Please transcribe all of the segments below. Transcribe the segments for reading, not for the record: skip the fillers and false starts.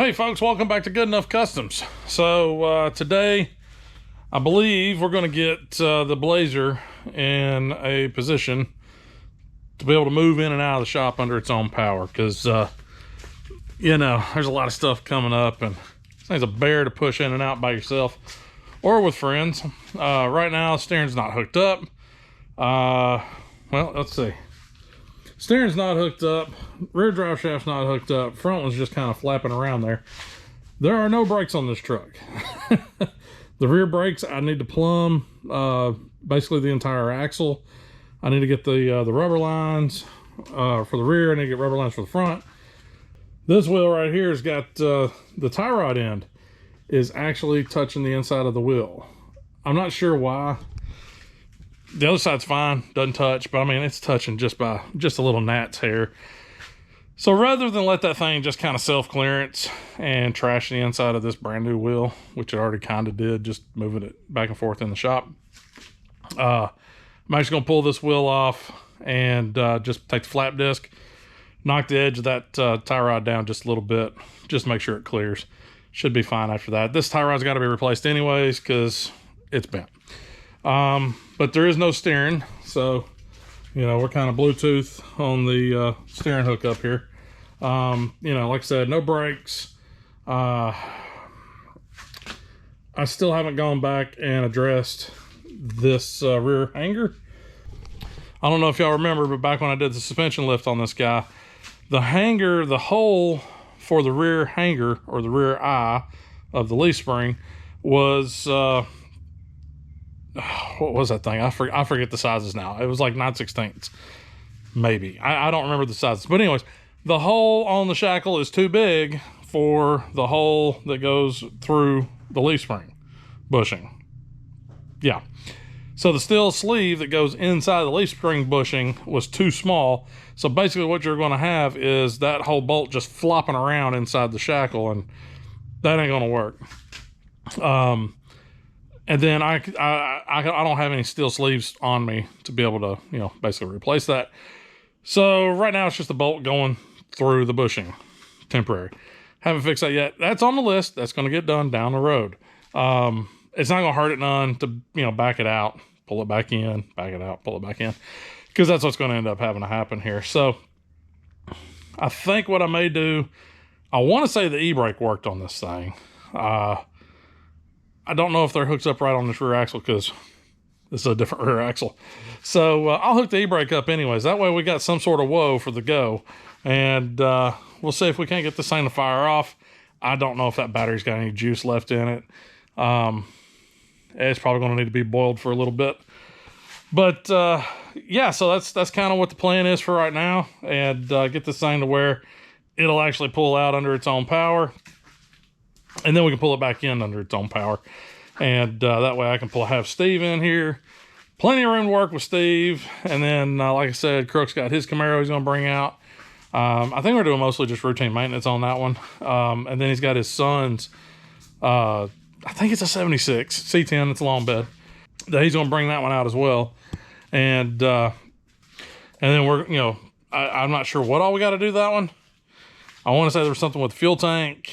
Hey folks, welcome back to Good Enough Customs. So today I believe we're going to get the Blazer in a position to be able to move in and out of the shop under its own power, because you know, there's a lot of stuff coming up and this thing's a bear to push in and out by yourself or with friends. Right now the steering's not hooked up. Well, let's see. Steering's not hooked up, rear drive shaft's not hooked up, front one's just kind of flapping around there. There are no brakes on this truck. The rear brakes, I need to plumb basically the entire axle. I need to get the rubber lines for the rear, I need to get rubber lines for the front. This wheel right here has got the tie rod end is actually touching the inside of the wheel. I'm not sure why. The other side's fine, doesn't touch, but I mean, it's touching just by just a little gnat's hair. So rather than let that thing just kind of self-clearance and trash the inside of this brand new wheel, which it already kind of did, just moving it back and forth in the shop, I'm actually going to pull this wheel off and just take the flap disc, knock the edge of that tie rod down just a little bit, just to make sure it clears. Should be fine after that. This tie rod's got to be replaced anyways because it's bent. But there is no steering, so you know, we're kind of Bluetooth on the steering hook up here. You know, like I said, no brakes. I still haven't gone back and addressed this rear hanger. I don't know if y'all remember, but back when I did the suspension lift on this guy, the hanger, the hole for the rear hanger or the rear eye of the leaf spring was what was that thing? I forget the sizes now. It was like 9/16 maybe. I don't remember the sizes, but anyways, the hole on the shackle is too big for the hole that goes through the leaf spring bushing. Yeah, so the steel sleeve that goes inside the leaf spring bushing was too small. So basically what you're going to have is that whole bolt just flopping around inside the shackle, and that ain't going to work. And then I don't have any steel sleeves on me to be able to, you know, basically replace that. So right now it's just a bolt going through the bushing, temporary. Haven't fixed that yet. That's on the list. That's going to get done down the road. It's not going to hurt it none to, you know, back it out, pull it back in, back it out, pull it back in, because that's what's going to end up having to happen here. So I think what I may do, I want to say the e-brake worked on this thing. I don't know if they're hooked up right on this rear axle because this is a different rear axle. So I'll hook the e-brake up anyways. That way we got some sort of whoa for the go. And we'll see if we can't get this thing to fire off. I don't know if that battery's got any juice left in it. It's probably going to need to be boiled for a little bit. But yeah, so that's kind of what the plan is for right now. And get this thing to where it'll actually pull out under its own power. And then we can pull it back in under its own power. And that way I can have Steve in here. Plenty of room to work with Steve. And then, like I said, Crook's got his Camaro he's going to bring out. I think we're doing mostly just routine maintenance on that one. And then he's got his son's, I think it's a 76 C10. It's a long bed. He's going to bring that one out as well. And then we're, you know, I'm not sure what all we got to do that one. I want to say there was something with the fuel tank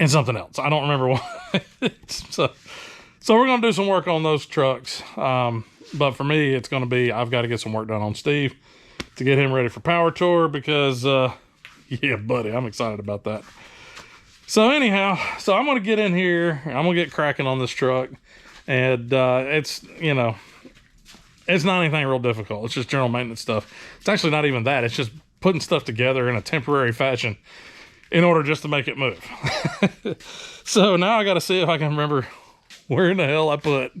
and something else. I don't remember what. so we're going to do some work on those trucks. But for me, it's going to be, I've got to get some work done on Steve to get him ready for Power Tour because, yeah, buddy, I'm excited about that. So anyhow, so I'm going to get in here. I'm going to get cracking on this truck. And it's, you know, it's not anything real difficult. It's just general maintenance stuff. It's actually not even that. It's just putting stuff together in a temporary fashion in order just to make it move. So now I got to see if I can remember where in the hell I put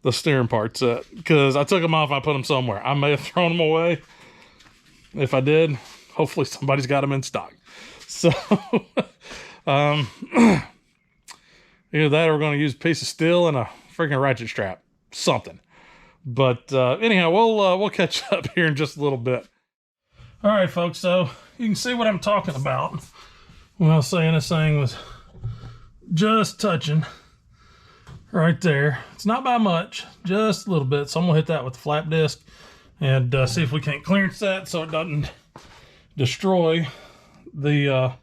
the steering parts at, because I took them off and I put them somewhere. I may have thrown them away. If I did, hopefully somebody's got them in stock. So either that or we're going to use a piece of steel and a freaking ratchet strap, something. But anyhow, we'll catch up here in just a little bit. All right, folks, so you can see what I'm talking about when I was saying this thing was just touching right there. It's not by much, just a little bit. So I'm gonna hit that with the flap disc and see if we can't clearance that so it doesn't destroy the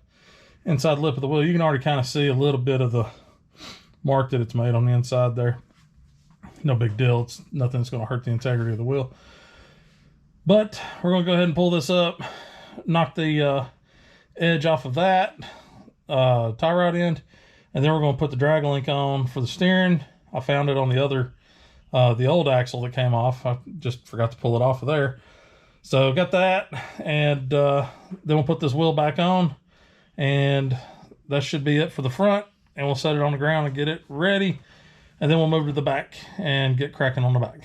inside lip of the wheel. You can already kind of see a little bit of the mark that it's made on the inside there. No big deal. It's nothing that's going to hurt the integrity of the wheel. But we're going to go ahead and pull this up, knock the edge off of that tie rod end, and then we're going to put the drag link on for the steering. I found it on the other, the old axle that came off. I just forgot to pull it off of there. So got that, and then we'll put this wheel back on, and that should be it for the front, and we'll set it on the ground and get it ready, and then we'll move to the back and get cracking on the back.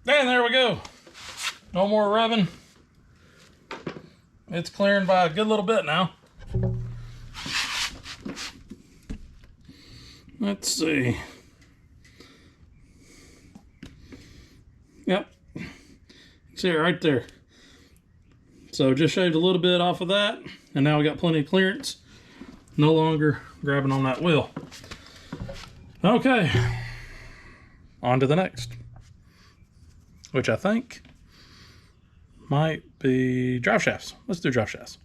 And there we go. No more rubbing. It's clearing by a good little bit now. Let's see. Yep. See it right there. So just shaved a little bit off of that, and now we got plenty of clearance. No longer grabbing on that wheel. Okay. On to the next, which I think might be drive shafts. Let's do drive shafts.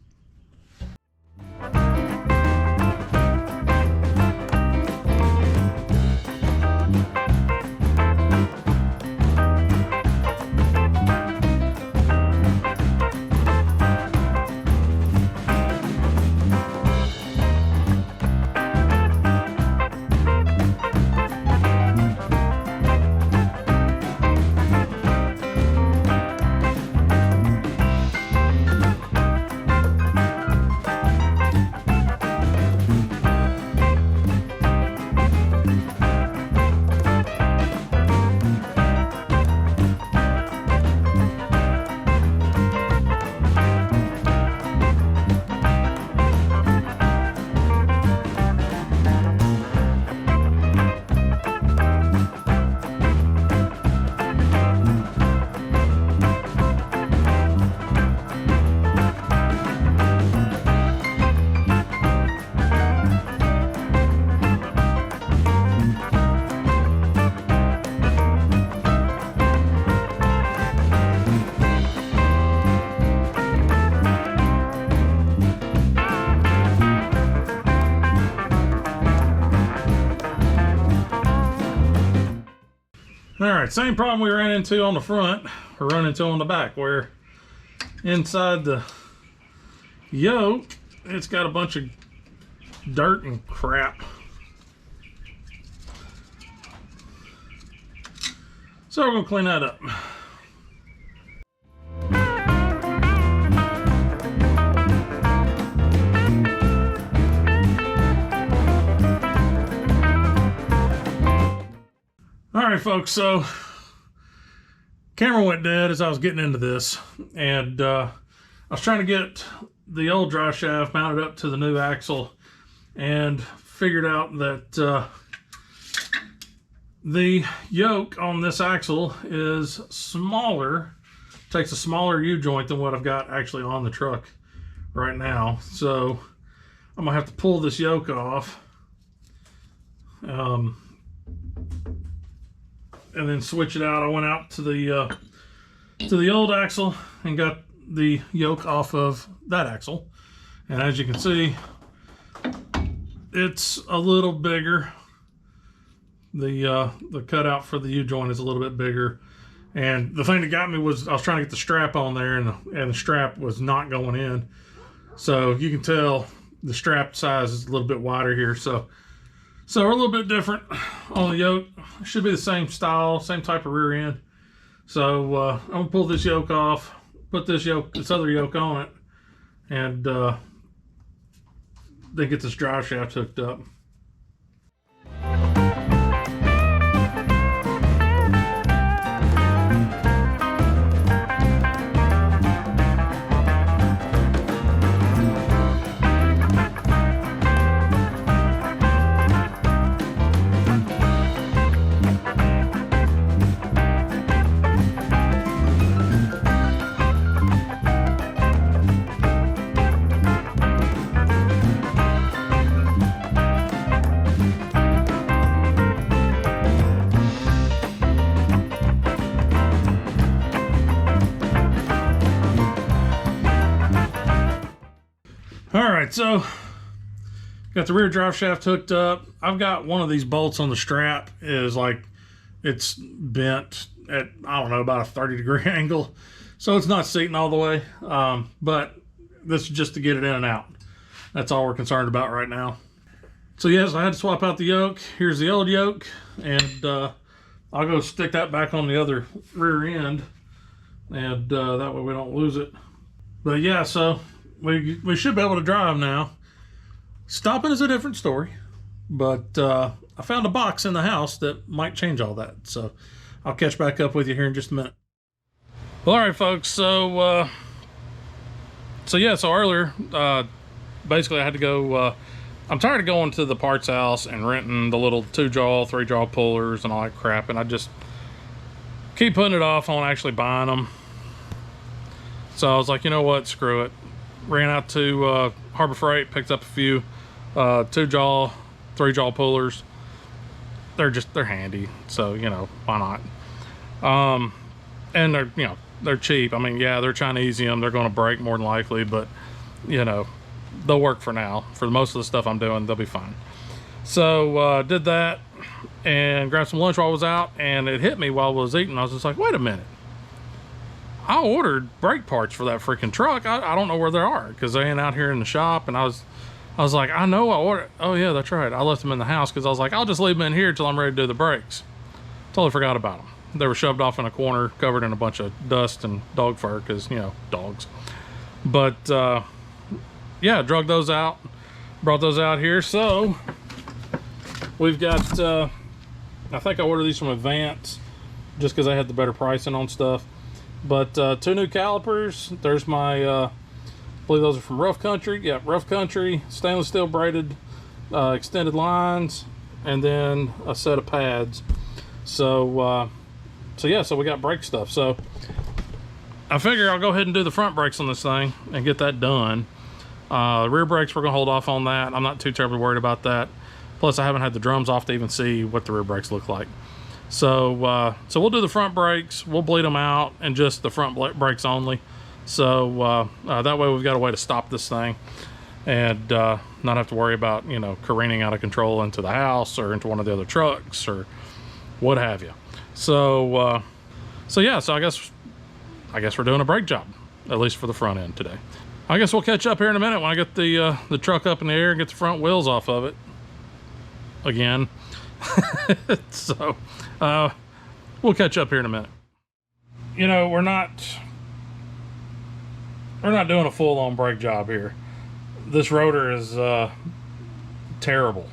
All right, same problem we ran into on the front, we're running into on the back, where inside the yoke, it's got a bunch of dirt and crap. So we're gonna clean that up. All right, folks, so camera went dead as I was getting into this, and I was trying to get the old drive shaft mounted up to the new axle, and figured out that the yoke on this axle is smaller, takes a smaller U-joint than what I've got actually on the truck right now. So I'm gonna have to pull this yoke off. And then switch it out. I went out to the old axle and got the yoke off of that axle, and as you can see, it's a little bigger. The cutout for the U-joint is a little bit bigger, and the thing that got me was I was trying to get the strap on there, and the strap was not going in. So you can tell the strap size is a little bit wider here. So we're a little bit different on the yoke. It should be the same style, same type of rear end. So I'm gonna pull this yoke off, put this other yoke on it, and then get this drive shaft hooked up. All right, so got the rear drive shaft hooked up. I've got one of these bolts on the strap is like, it's bent at, I don't know, about a 30-degree angle. So it's not seating all the way, but this is just to get it in and out. That's all we're concerned about right now. So yes, I had to swap out the yoke. Here's the old yoke, and I'll go stick that back on the other rear end, and that way we don't lose it. But yeah, so we should be able to drive now. Stopping is a different story, but I found a box in the house that might change all that. So I'll catch back up with you here in just a minute. Well, all right, folks. So earlier, basically I had to go. I'm tired of going to the parts house and renting the little 2-jaw, 3-jaw pullers and all that crap, and I just keep putting it off on actually buying them. So I was like, you know what, screw it. Ran out to Harbor Freight, picked up a few 2-jaw, 3-jaw pullers. They're handy, so you know, why not? And they're cheap. I mean, yeah, they're Chinesium, they're going to break more than likely, but you know, they'll work for now. For most of the stuff I'm doing, they'll be fine. So did that and grabbed some lunch while I was out, and it hit me while I was eating. I was just like, wait a minute, I ordered brake parts for that freaking truck. I don't know where they are because they ain't out here in the shop. And I was like, I know I ordered. Oh yeah, that's right, I left them in the house because I was like, I'll just leave them in here till I'm ready to do the brakes. Totally forgot about them. They were shoved off in a corner, covered in a bunch of dust and dog fur because, you know, dogs. But yeah, drug those out, brought those out here. So we've got, I think I ordered these from Advance just because I had the better pricing on stuff. But 2 new calipers. There's my, I believe those are from Rough Country. Yeah, Rough Country, stainless steel braided extended lines, and then a set of pads. So yeah, so we got brake stuff. So I figure I'll go ahead and do the front brakes on this thing and get that done. Rear brakes, we're gonna hold off on that. I'm not too terribly worried about that. Plus, I haven't had the drums off to even see what the rear brakes look like. So we'll do the front brakes. We'll bleed them out and just the front brakes only. So that way we've got a way to stop this thing and not have to worry about, you know, careening out of control into the house or into one of the other trucks or what have you. So yeah, so I guess we're doing a brake job, at least for the front end today. I guess we'll catch up here in a minute when I get the truck up in the air and get the front wheels off of it again. So we'll catch up here in a minute. You know, we're not doing a full-on brake job here. This rotor is terrible.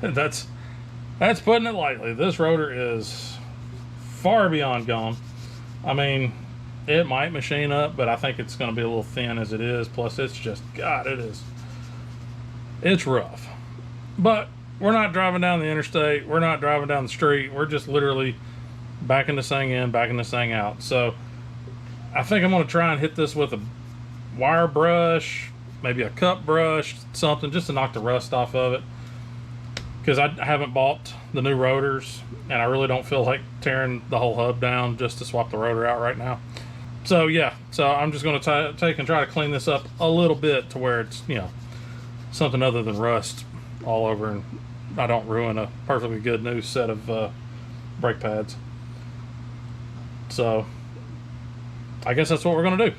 That's putting it lightly. This rotor is far beyond gone. I mean, it might machine up, but I think it's going to be a little thin as it is. Plus, it's just, God, it's rough. But we're not driving down the interstate. We're not driving down the street. We're just literally backing this thing in, backing this thing out. So I think I'm going to try and hit this with a wire brush, maybe a cup brush, something, just to knock the rust off of it. Because I haven't bought the new rotors, and I really don't feel like tearing the whole hub down just to swap the rotor out right now. So yeah, so I'm just going to take and try to clean this up a little bit to where it's, you know, something other than rust all over, and I don't ruin a perfectly good new set of brake pads. So I guess that's what we're going to do.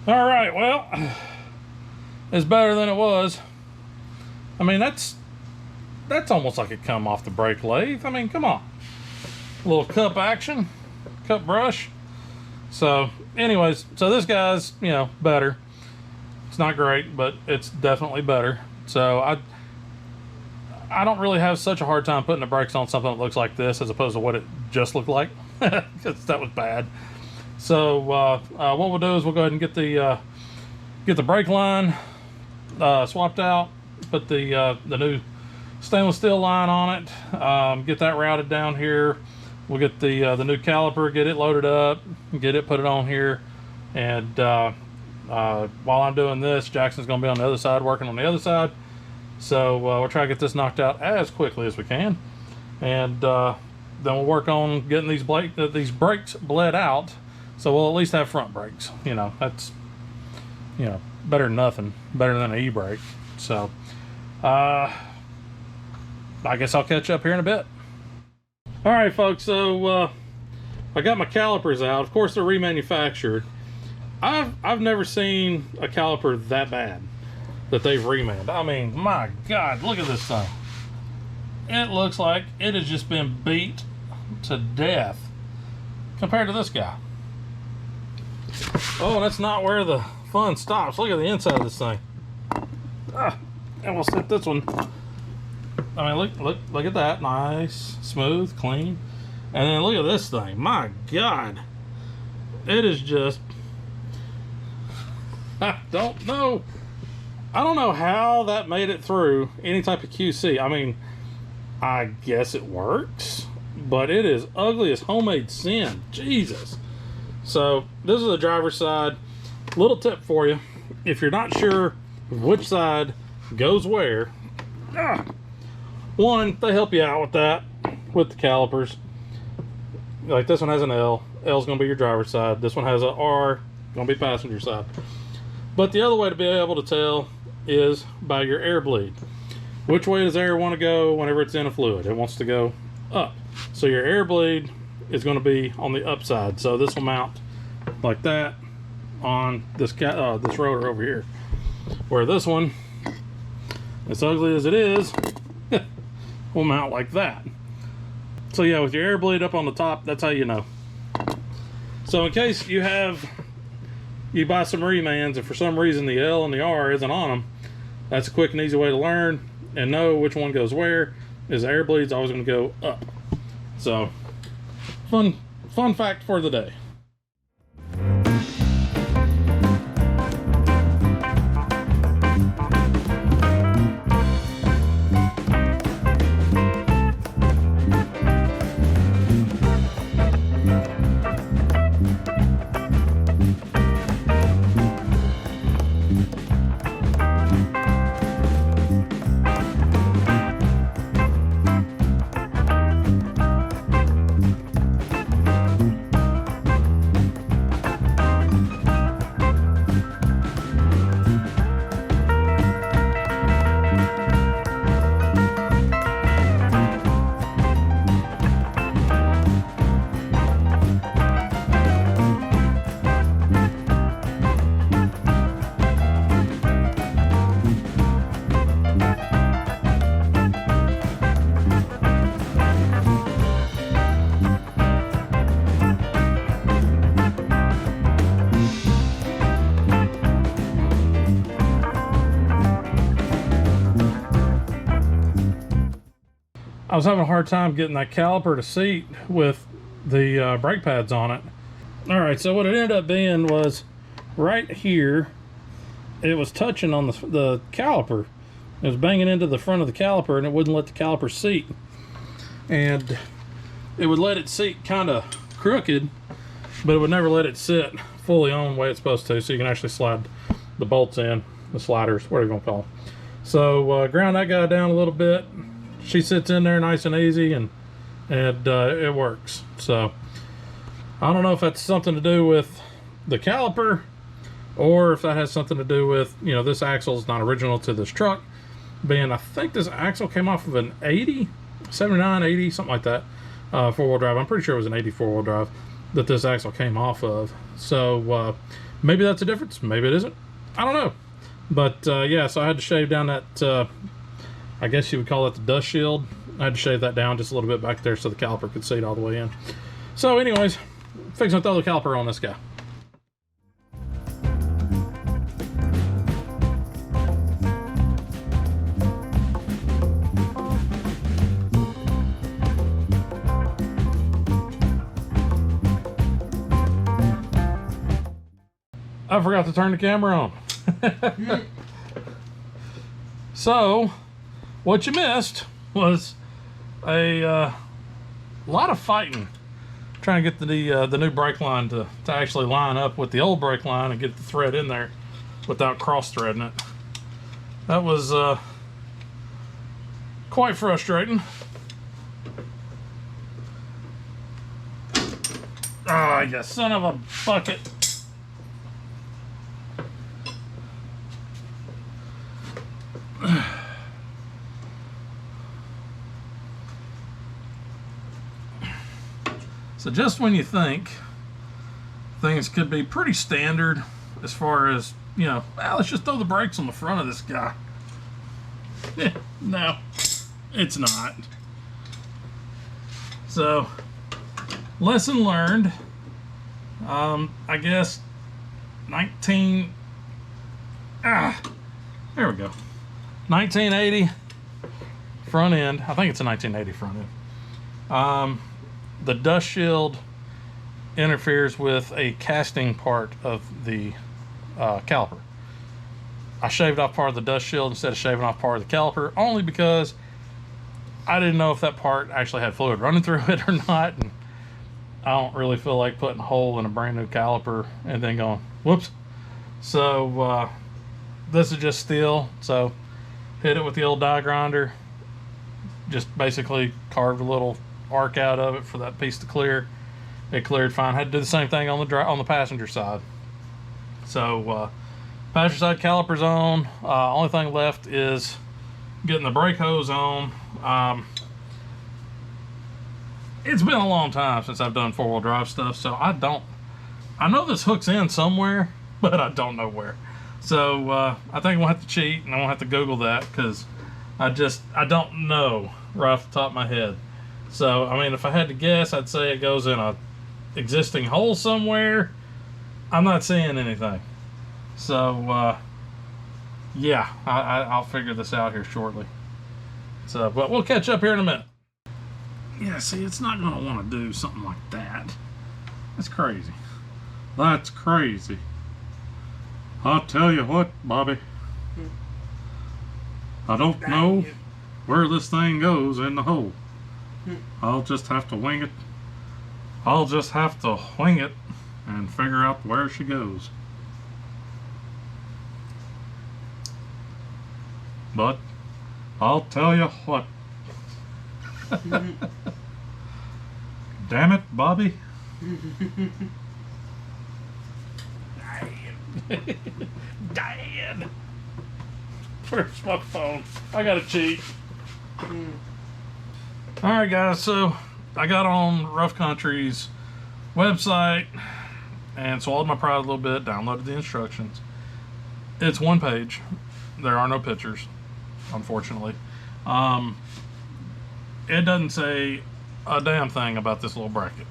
All right, well, it's better than it was. I mean, that's almost like it come off the brake lathe. I mean, come on. A little cup action, cup brush. So anyways, so this guy's, you know, better. It's not great, but it's definitely better. So I don't really have such a hard time putting the brakes on something that looks like this as opposed to what it just looked like, because that was bad. So what we'll do is we'll go ahead and get the brake line swapped out, put the new stainless steel line on it, get that routed down here. We'll get the new caliper, get it loaded up, get it put it on here, and while I'm doing this, Jackson's going to be on the other side working on the other side. So we'll try to get this knocked out as quickly as we can, and then we'll work on getting these brakes bled out, so we'll at least have front brakes. You know, that's, you know, better than nothing, better than an e-brake. So I guess I'll catch up here in a bit. All right, folks, so I got my calipers out. Of course, they're remanufactured. I've never seen a caliper that bad that they've remanded. I mean, my God, look at this thing. It looks like it has just been beat to death compared to this guy. Oh, that's not where the fun stops. Look at the inside of this thing. And we'll snip this one. I mean, look at that. Nice, smooth, clean. And then look at this thing. My God. It is just... I don't know how that made it through any type of QC. I mean, I guess it works, but it is ugly as homemade sin. Jesus. So this is the driver's side. Little tip for you: if you're not sure which side goes where, one, they help you out with that with the calipers. Like this one has an L. L's gonna be your driver's side. This one has a R, gonna be passenger side. But the other way to be able to tell is by your air bleed. Which way does air want to go whenever it's in a fluid? It wants to go up. So your air bleed is going to be on the upside. So this will mount like that on this this rotor over here. Where this one, as ugly as it is, will mount like that. So yeah, with your air bleed up on the top, that's how you know. So in case you buy some remans and for some reason the L and the R isn't on them, that's a quick and easy way to learn and know which one goes where. Is the air bleed's always going to go up. So fun fact for the day. I was having a hard time getting that caliper to seat with the brake pads on it. All right, so what it ended up being was right here, it was touching on the caliper. It was banging into the front of the caliper and it wouldn't let the caliper seat. And it would let it seat kind of crooked, but it would never let it sit fully on the way it's supposed to, so you can actually slide the bolts in, the sliders, whatever you want to call them. So ground that guy down a little bit. She sits in there nice and easy, and it works. So I don't know if that's something to do with the caliper, or if that has something to do with, you know, this axle is not original to this truck. Being, I think this axle came off of an 80, 79, 80, something like that, four-wheel drive. I'm pretty sure it was an 84 wheel drive that this axle came off of. So maybe that's a difference. Maybe it isn't. I don't know. But yeah, so I had to shave down that, I guess you would call it the dust shield. I had to shave that down just a little bit back there so the caliper could seat all the way in. So anyways, fixing to throw the caliper on this guy. I forgot to turn the camera on. So, what you missed was a lot of fighting trying to get the new brake line to actually line up with the old brake line and get the thread in there without cross-threading it. That was quite frustrating. Ah, you son of a bucket. So just when you think things could be pretty standard as far as, you know, well, let's just throw the brakes on the front of this guy. No, it's not. So, lesson learned. I guess there we go. 1980 front end. I think it's a 1980 front end. The dust shield interferes with a casting part of the caliper. I shaved off part of the dust shield instead of shaving off part of the caliper, only because I didn't know if that part actually had fluid running through it or not, and I don't really feel like putting a hole in a brand new caliper and then going, whoops. So this is just steel, so hit it with the old die grinder, just basically carved a little arc out of it for that piece to clear. It cleared fine. Had to do the same thing on the passenger side. So passenger side caliper's on. Only thing left is getting the brake hose on. It's been a long time since I've done four-wheel drive stuff, so I know this hooks in somewhere, but I don't know where. So I think I'm gonna have to cheat, and I'm gonna have to Google that, because I don't know right off the top of my head. So I mean, if I had to guess, I'd say it goes in a existing hole somewhere. I'm not seeing anything. So yeah, I'll figure this out here shortly. So, but we'll catch up here in a minute. Yeah, see, it's not gonna want to do something like that. That's crazy. That's crazy. I'll tell you what, Bobby. I don't know where this thing goes in the hole. I'll just have to wing it. I'll just have to wing it and figure out where she goes. But I'll tell you what. Damn it, Bobby. Dad. Where's my phone? I gotta cheat. Alright guys, so I got on Rough Country's website and swallowed my pride a little bit, downloaded the instructions. It's one page. There are no pictures, unfortunately. It doesn't say a damn thing about this little bracket.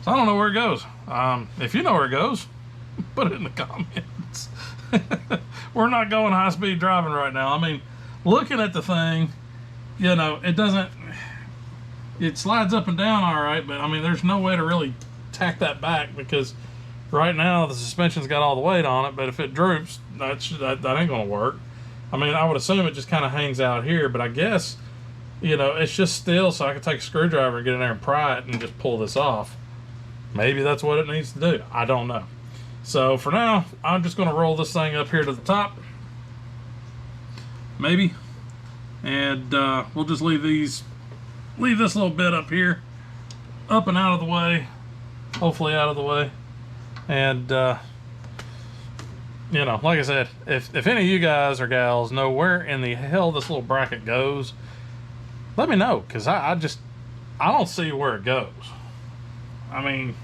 So I don't know where it goes. If you know where it goes, put it in the comments. We're not going high-speed driving right now. I mean, looking at the thing, you know, it slides up and down all right, but I mean, there's no way to really tack that back, because right now the suspension's got all the weight on it, but if it droops, that ain't gonna work. I mean, I would assume it just kind of hangs out here, but I guess, you know, it's just steel, so I could take a screwdriver and get in there and pry it and just pull this off. Maybe that's what it needs to do. I don't know. So for now, I'm just gonna roll this thing up here to the top. Maybe. And we'll just leave this little bit up here, up and out of the way, hopefully out of the way. And you know, like I said, if any of you guys or gals know where in the hell this little bracket goes, let me know, because I don't see where it goes. I mean,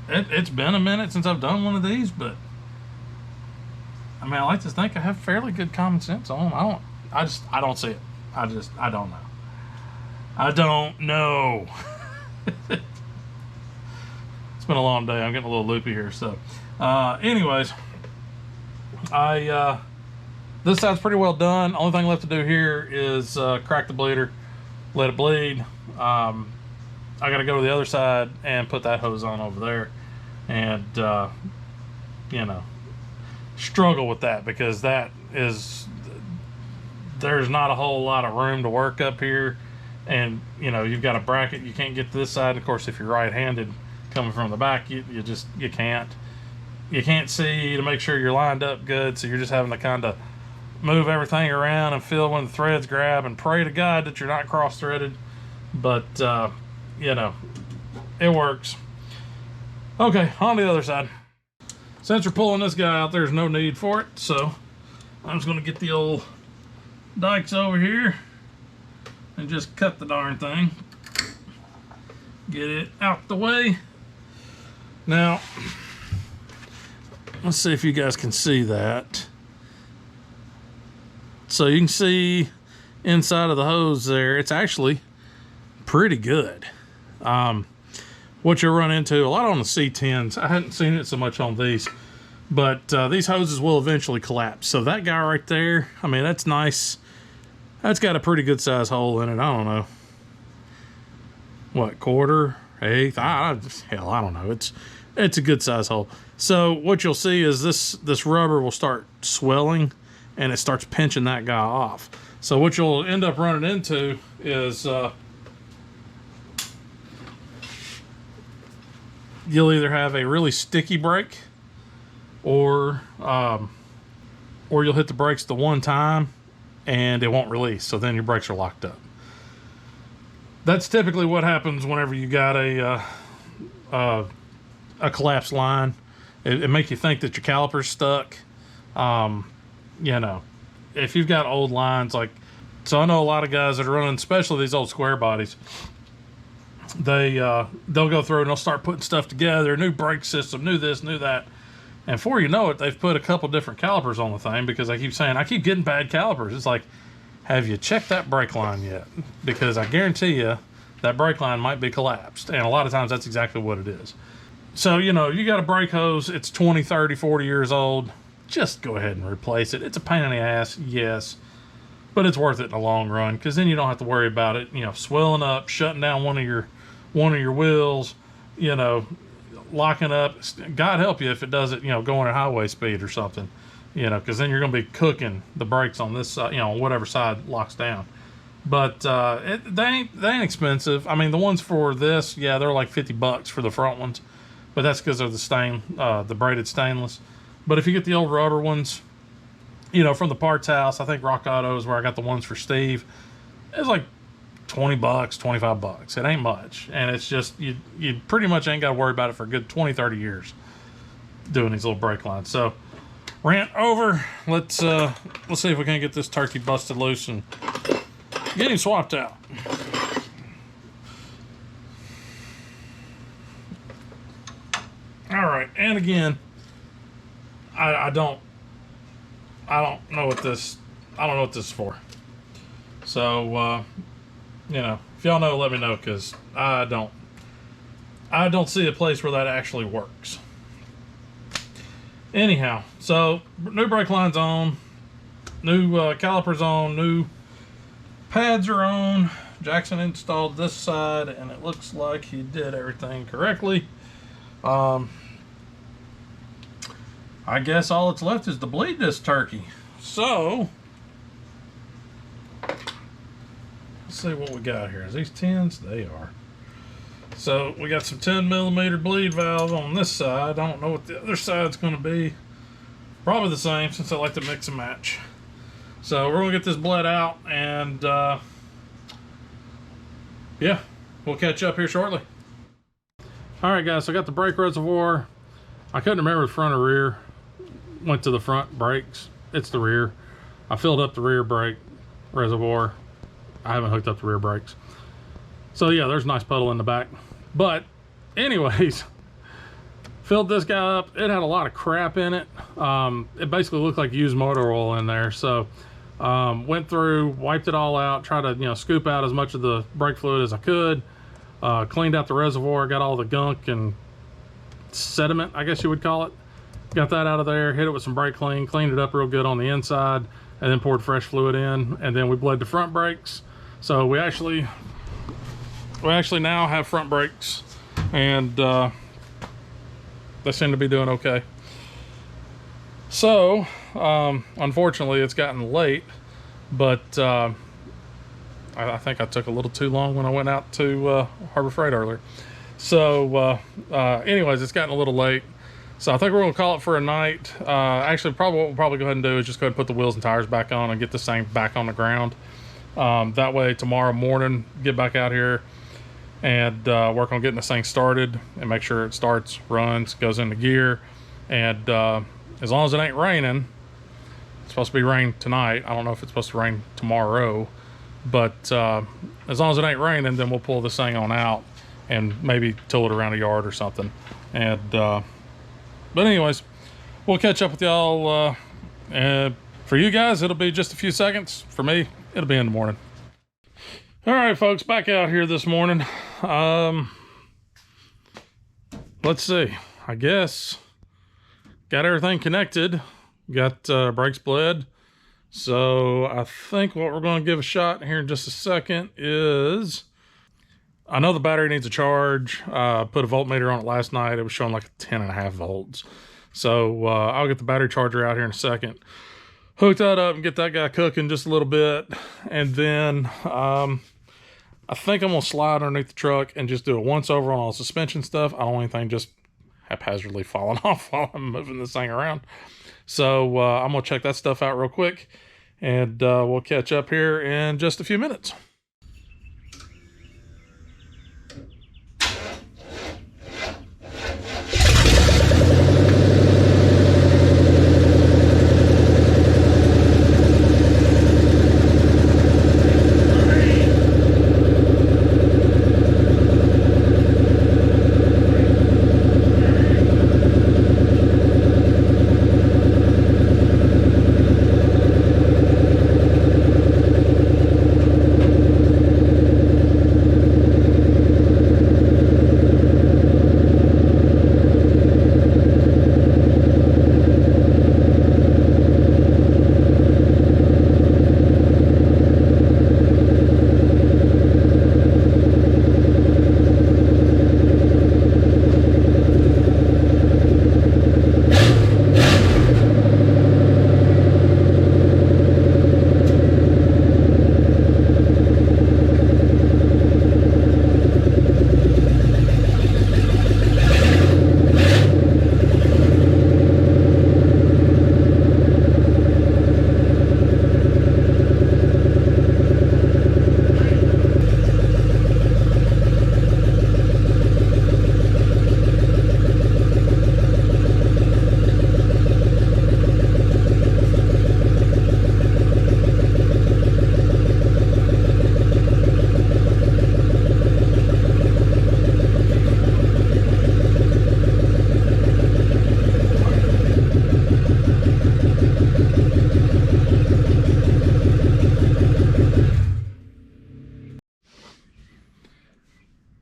it's been a minute since I've done one of these, but I mean, I like to think I have fairly good common sense on them. I don't see it. I don't know. I don't know. It's been a long day. I'm getting a little loopy here. So, anyways, this side's pretty well done. Only thing left to do here is crack the bleeder, let it bleed. I got to go to the other side and put that hose on over there. and you know, struggle with that, because there's not a whole lot of room to work up here. And you know, you've got a bracket, you can't get to this side. Of course, if you're right-handed coming from the back, you can't see to make sure you're lined up good, so you're just having to kind of move everything around and feel when the threads grab and pray to God that you're not cross-threaded. But you know, it works. Okay, on the other side. Since we're pulling this guy out, there's no need for it, so I'm just going to get the old dikes over here and just cut the darn thing. Get it out the way. Now, let's see if you guys can see that. So you can see inside of the hose there, it's actually pretty good. What you'll run into, a lot on the C10s, I hadn't seen it so much on these, but these hoses will eventually collapse. So that guy right there, I mean, that's nice. That's got a pretty good size hole in it. I don't know, what, quarter, eighth? Hell, I don't know. It's a good size hole. So what you'll see is this rubber will start swelling, and it starts pinching that guy off. So what you'll end up running into is you'll either have a really sticky brake, or you'll hit the brakes the one time and it won't release, so then your brakes are locked up. That's typically what happens whenever you got a collapsed line. It makes you think that your caliper's stuck. You know, if you've got old lines, like, so I know a lot of guys that are running, especially these old square bodies, they'll go through and they'll start putting stuff together, new brake system, new this, new that, and before you know it, they've put a couple different calipers on the thing, because I keep saying, I keep getting bad calipers. It's like, have you checked that brake line yet? Because I guarantee you that brake line might be collapsed, and a lot of times that's exactly what it is. So, you know, you got a brake hose, it's 20, 30, 40 years old, just go ahead and replace it. It's a pain in the ass, yes, but it's worth it in the long run, because then you don't have to worry about it, you know, swelling up, shutting down one of your wheels, you know, locking up. God help you if it does it, you know, going at highway speed or something, you know, because then you're going to be cooking the brakes on this side, you know, whatever side locks down. But they ain't expensive. I mean, the ones for this, yeah, they're like $50 for the front ones, but that's because they're the braided stainless. But if you get the old rubber ones, you know, from the parts house, I think Rock Auto is where I got the ones for Steve. It's like $20, $25. It ain't much. And it's just, you pretty much ain't got to worry about it for a good 20, 30 years doing these little brake lines. So, rant over. Let's see if we can get this turkey busted loose and get him swapped out. All right, and again, I don't know what this is for. So you know, if y'all know, let me know, because I don't see a place where that actually works. Anyhow, so new brake line's on, new calipers on, new pads are on. Jackson installed this side, and it looks like he did everything correctly. I guess all that's left is to bleed this turkey. So, let's see what we got here. Is these 10s? They are. So, we got some 10mm bleed valve on this side. I don't know what the other side's going to be. Probably the same, since I like to mix and match. So, we're going to get this bled out, and yeah, we'll catch up here shortly. Alright guys, so I got the brake reservoir. I couldn't remember the front or rear. Went to the front brakes. It's the rear. I filled up the rear brake reservoir. I haven't hooked up the rear brakes. So yeah, there's a nice puddle in the back. But anyways, filled this guy up. It had a lot of crap in it. It basically looked like used motor oil in there. So went through, wiped it all out, tried to, you know, scoop out as much of the brake fluid as I could. Cleaned out the reservoir, got all the gunk and sediment, I guess you would call it. Got that out of there, hit it with some brake clean, cleaned it up real good on the inside, and then poured fresh fluid in, and then we bled the front brakes. So we actually now have front brakes, and they seem to be doing okay. So, unfortunately, it's gotten late, but I think I took a little too long when I went out to Harbor Freight earlier. So, anyways, it's gotten a little late. So I think we're going to call it for a night. Actually, probably what we'll probably go ahead and do is just go ahead and put the wheels and tires back on and get this thing back on the ground. That way, tomorrow morning, get back out here and work on getting this thing started and make sure it starts, runs, goes into gear. And as long as it ain't raining, it's supposed to be rain tonight. I don't know if it's supposed to rain tomorrow, but as long as it ain't raining, then we'll pull this thing on out and maybe tow it around a yard or something. And but anyways, we'll catch up with y'all. And for you guys, it'll be just a few seconds. For me, it'll be in the morning. All right, folks, back out here this morning. Let's see. I guess got everything connected. Got brakes bled. So I think what we're going to give a shot here in just a second is, I know the battery needs a charge. Put a voltmeter on it last night. It was showing like 10.5 volts. So I'll get the battery charger out here in a second. Hook that up and get that guy cooking just a little bit. And then I think I'm going to slide underneath the truck and just do a once over on all the suspension stuff. I don't want anything just haphazardly falling off while I'm moving this thing around. So I'm going to check that stuff out real quick. And we'll catch up here in just a few minutes.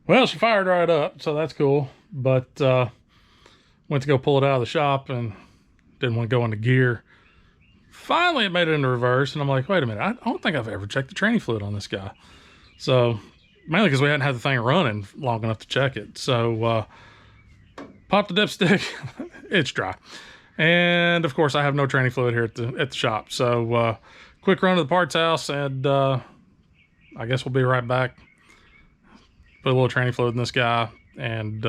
Well, she fired right up, so that's cool. But went to go pull it out of the shop and didn't want to go into gear. Finally, it made it into reverse, and I'm like, wait a minute, I don't think I've ever checked the tranny fluid on this guy. So, mainly because we hadn't had the thing running long enough to check it. So, pop the dipstick, it's dry. And, of course, I have no tranny fluid here at the shop. So, quick run to the parts house, and I guess we'll be right back. Put a little tranny fluid in this guy, and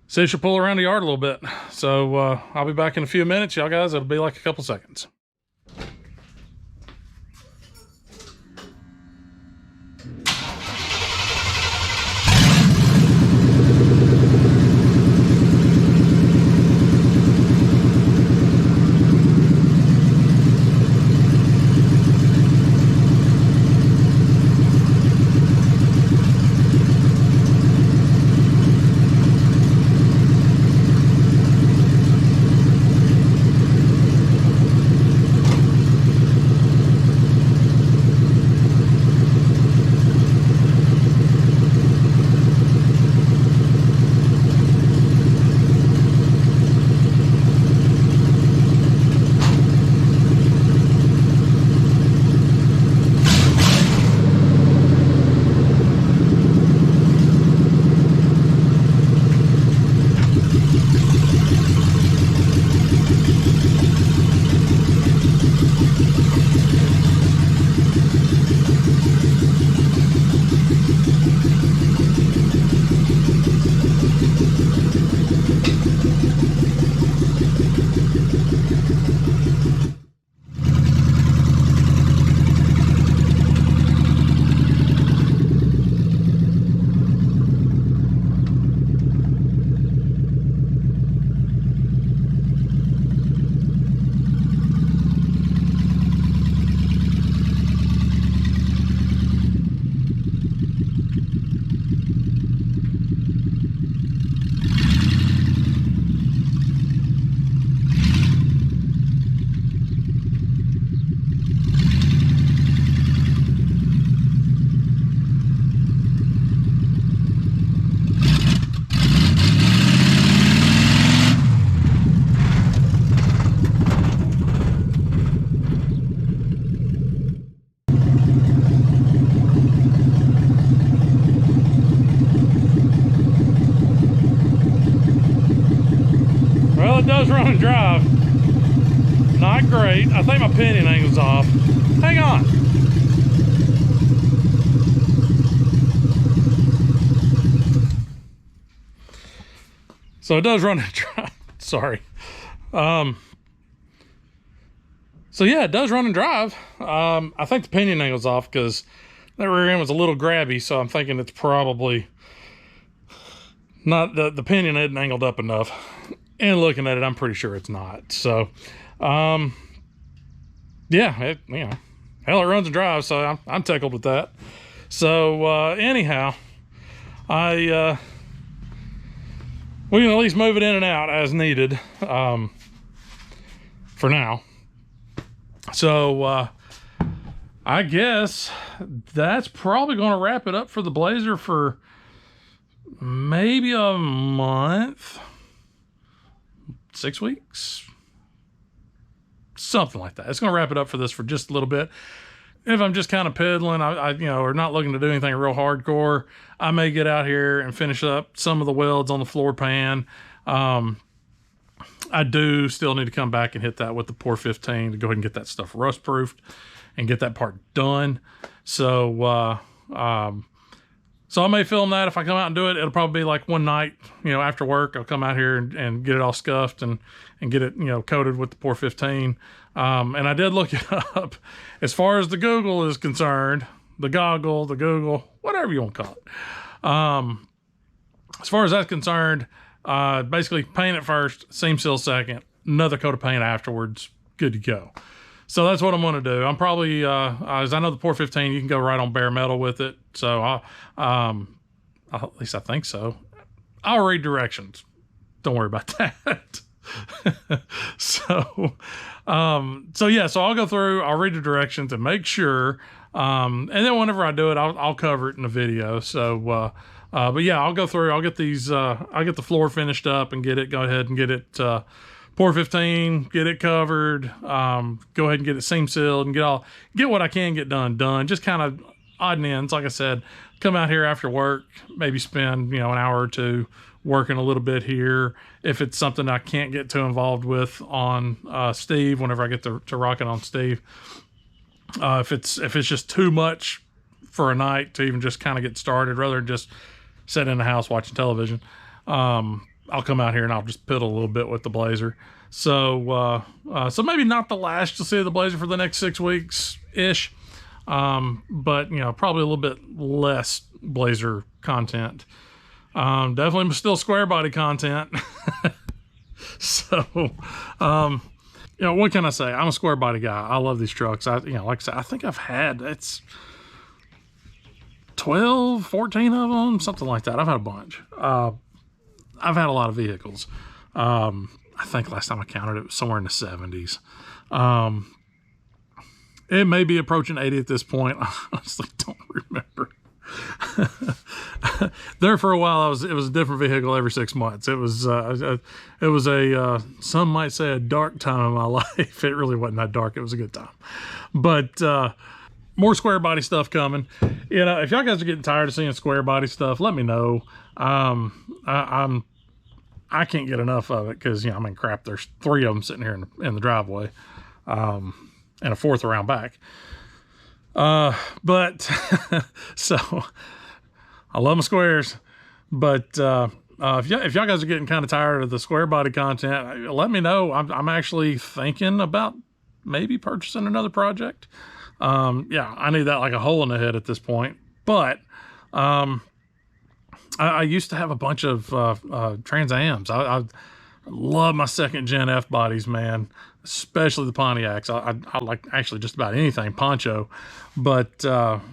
see if she'll pull around the yard a little bit. So I'll be back in a few minutes, y'all guys. It'll be like a couple seconds. Well, it does run and drive. Not great. I think my pinion angle's off. Hang on. So it does run and drive. Sorry. So yeah, it does run and drive. I think the pinion angle's off because that rear end was a little grabby, so I'm thinking it's probably not, the pinion isn't angled up enough. And looking at it, I'm pretty sure it's not. So, yeah, it, you know, hell, it runs and drives, so I'm tickled with that. So, anyhow, we can at least move it in and out as needed, for now. So, I guess that's probably going to wrap it up for the Blazer for maybe a month. 6 weeks, something like that. It's going to wrap it up for this for just a little bit. If I'm just kind of pedaling, you know, or not looking to do anything real hardcore, I may get out here and finish up some of the welds on the floor pan. I do still need to come back and hit that with the Pour 15 to go ahead and get that stuff rust proofed and get that part done. So, so I may film that. If I come out and do it, it'll probably be like one night, you know, after work. I'll come out here and get it all scuffed and get it, you know, coated with the Pour 15. And I did look it up. As far as the Google is concerned, the goggle, the Google, whatever you want to call it. As far as that's concerned, basically paint it first, seam seal second, another coat of paint afterwards, good to go. So that's what I'm going to do. I'm probably, as I know the Pour 15, you can go right on bare metal with it. So at least I think so. I'll read directions. Don't worry about that. So yeah, so I'll go through, I'll read the directions and make sure. And then whenever I do it, I'll cover it in the video. So, but yeah, I'll go through, I'll get these, I'll get the floor finished up and go ahead and get it, Pour 15, get it covered, go ahead and get it seam sealed and get what I can get done. Just kind of odd and ends. Like I said, come out here after work, maybe spend, you know, an hour or two working a little bit here. If it's something I can't get too involved with on Steve, whenever I get to rocking on Steve. If it's just too much for a night to even just kind of get started, rather than just sit in the house watching television, I'll come out here and I'll just piddle a little bit with the Blazer. So, so maybe not the last you'll see of the Blazer for the next 6 weeks-ish. But, you know, probably a little bit less Blazer content. Definitely still square body content. So, you know, what can I say? I'm a square body guy. I love these trucks. You know, like I said, I think I've had, it's 12, 14 of them, something like that. I've had a bunch. I've had a lot of vehicles. I think last time I counted it was somewhere in the 70s. It may be approaching 80 at this point. I honestly don't remember. There for a while, it was a different vehicle every 6 months. It was a some might say a dark time in my life. It really wasn't that dark. It was a good time. But more square body stuff coming. You know, if y'all guys are getting tired of seeing square body stuff, let me know. I can't get enough of it because, you know, I mean, crap, there's 3 of them sitting here in the driveway, and a 4th around back. But so I love my squares, but if y'all guys are getting kind of tired of the square body content, let me know. I'm actually thinking about maybe purchasing another project. Yeah, I need that like a hole in the head at this point. But I used to have a bunch of Trans Ams. I love my second gen F bodies, man, especially the Pontiacs. I like actually just about anything Poncho, but I've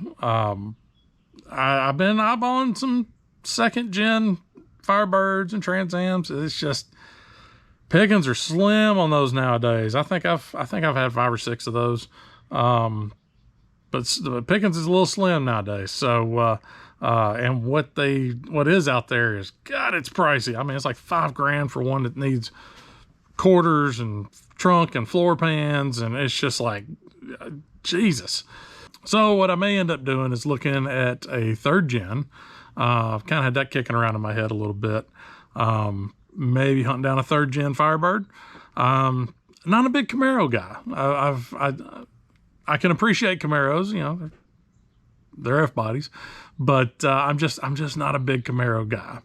been eyeballing some second gen Firebirds and Trans Ams. It's just pickings are slim on those nowadays. I think I've had 5 or 6 of those, but the pickings is a little slim nowadays. So and what is out there is, God, it's pricey. I mean, it's like $5,000 for one that needs quarters and trunk and floor pans, and it's just like, Jesus. So what I may end up doing is looking at a 3rd gen. I've kind of had that kicking around in my head a little bit. Maybe hunting down a 3rd gen Firebird. Not a big Camaro guy. I can appreciate Camaros, you know, they're F bodies, but I'm just not a big Camaro guy.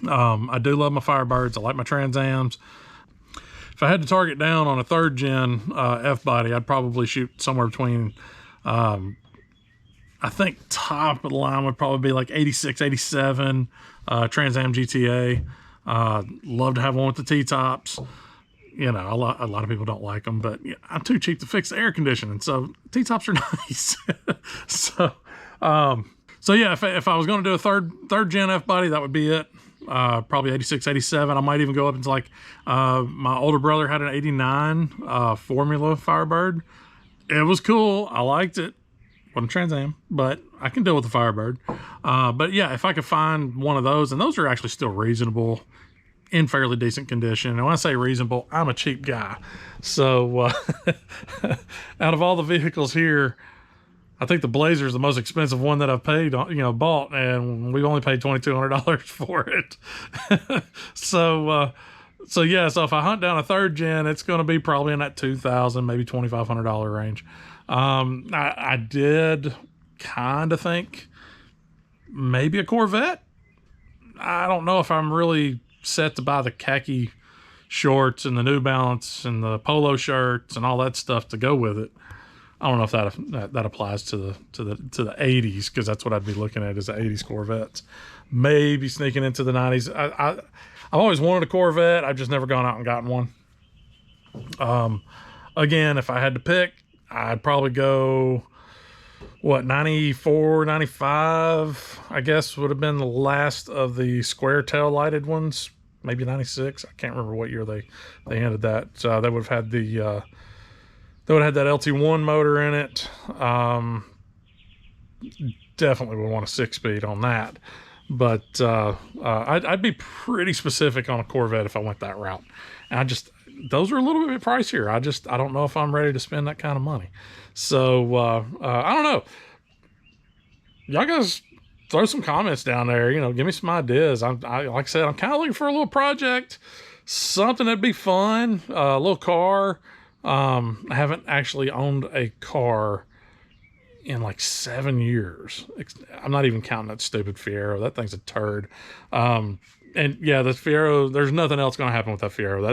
I do love my Firebirds. I like my Trans Ams. If I had to target down on a 3rd gen F body, I'd probably shoot somewhere between, I think top of the line would probably be like 86, 87 Trans Am GTA. Love to have one with the T-tops. You know, a lot of people don't like them, but yeah, I'm too cheap to fix the air conditioning, so T-tops are nice. So yeah, if I was going to do a third gen F body, that would be it. Probably 86, 87. I might even go up into like, my older brother had an 89 Formula Firebird. It was cool. I liked it. Wasn't a Trans Am, but I can deal with the Firebird. But yeah, if I could find one of those, and those are actually still reasonable, in fairly decent condition. And when I say reasonable, I'm a cheap guy. So out of all the vehicles here, I think the Blazer is the most expensive one that I've paid, bought, and we've only paid $2,200 for it. So if I hunt down a 3rd gen, it's going to be probably in that $2,000, maybe $2,500 range. I did kind of think maybe a Corvette. I don't know if I'm really set to buy the khaki shorts and the New Balance and the polo shirts and all that stuff to go with it. I don't know if that applies to the 80s, because that's what I'd be looking at, is the 80s Corvettes. Maybe sneaking into the 90s. I've always wanted a Corvette. I've just never gone out and gotten one. Again, if I had to pick, I'd probably go, 94, 95, I guess would have been the last of the square tail lighted ones. Maybe 96. I can't remember what year they ended that. So they would have had that LT1 motor in it. Definitely would want a 6-speed on that. But I'd be pretty specific on a Corvette if I went that route. And those are a little bit pricier. I don't know if I'm ready to spend that kind of money. So I don't know. Y'all guys throw some comments down there. Give me some ideas. Like I said, I'm kind of looking for a little project, something that'd be fun. A little car. I haven't actually owned a car in like 7 years. I'm not even counting that stupid Fiero. That thing's a turd. And yeah, the Fiero, there's nothing else going to happen with that Fiero.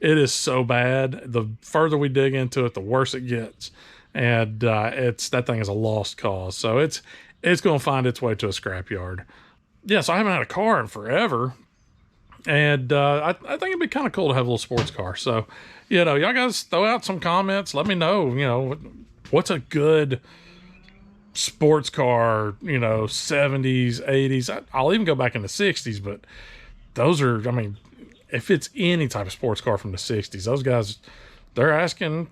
It is so bad. The further we dig into it, the worse it gets. And that thing is a lost cause. So it's going to find its way to a scrapyard. Yeah, so I haven't had a car in forever. And I think it'd be kind of cool to have a little sports car. So, y'all guys throw out some comments. Let me know, what's a good sports car, 70s, 80s. I'll even go back in the 60s, but those are, if it's any type of sports car from the 60s, those guys, they're asking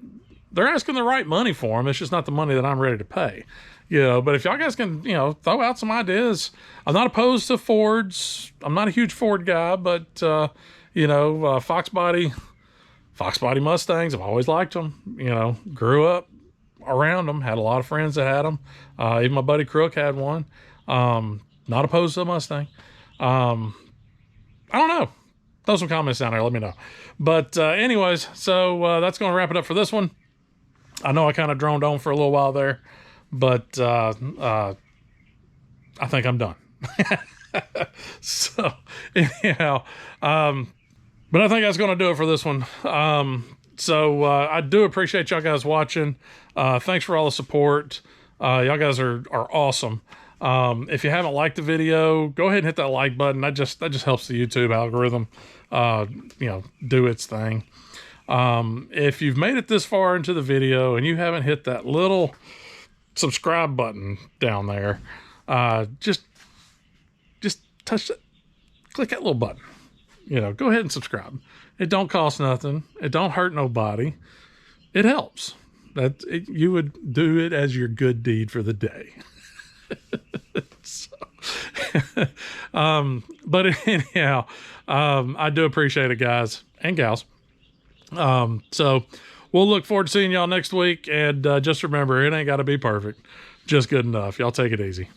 the right money for them. It's just not the money that I'm ready to pay. But if y'all guys can, throw out some ideas. I'm not opposed to Fords. I'm not a huge Ford guy, but, Fox body Mustangs, I've always liked them. Grew up around them, had a lot of friends that had them. Even my buddy Crook had one. Not opposed to a Mustang. I don't know. Throw some comments down there. Let me know. But anyways, so that's going to wrap it up for this one. I know I kind of droned on for a little while there, but I think I'm done. So anyhow, but I think that's going to do it for this one. So I do appreciate y'all guys watching. Thanks for all the support. Y'all guys are awesome. If you haven't liked the video, go ahead and hit that like button. That just helps the YouTube algorithm, do its thing. If you've made it this far into the video and you haven't hit that little subscribe button down there, just touch it, click that little button. Go ahead and subscribe. It don't cost nothing. It don't hurt nobody. It helps. You would do it as your good deed for the day. So, but anyhow, I do appreciate it, guys and gals. So we'll look forward to seeing y'all next week. And just remember, it ain't got to be perfect. Just good enough. Y'all take it easy.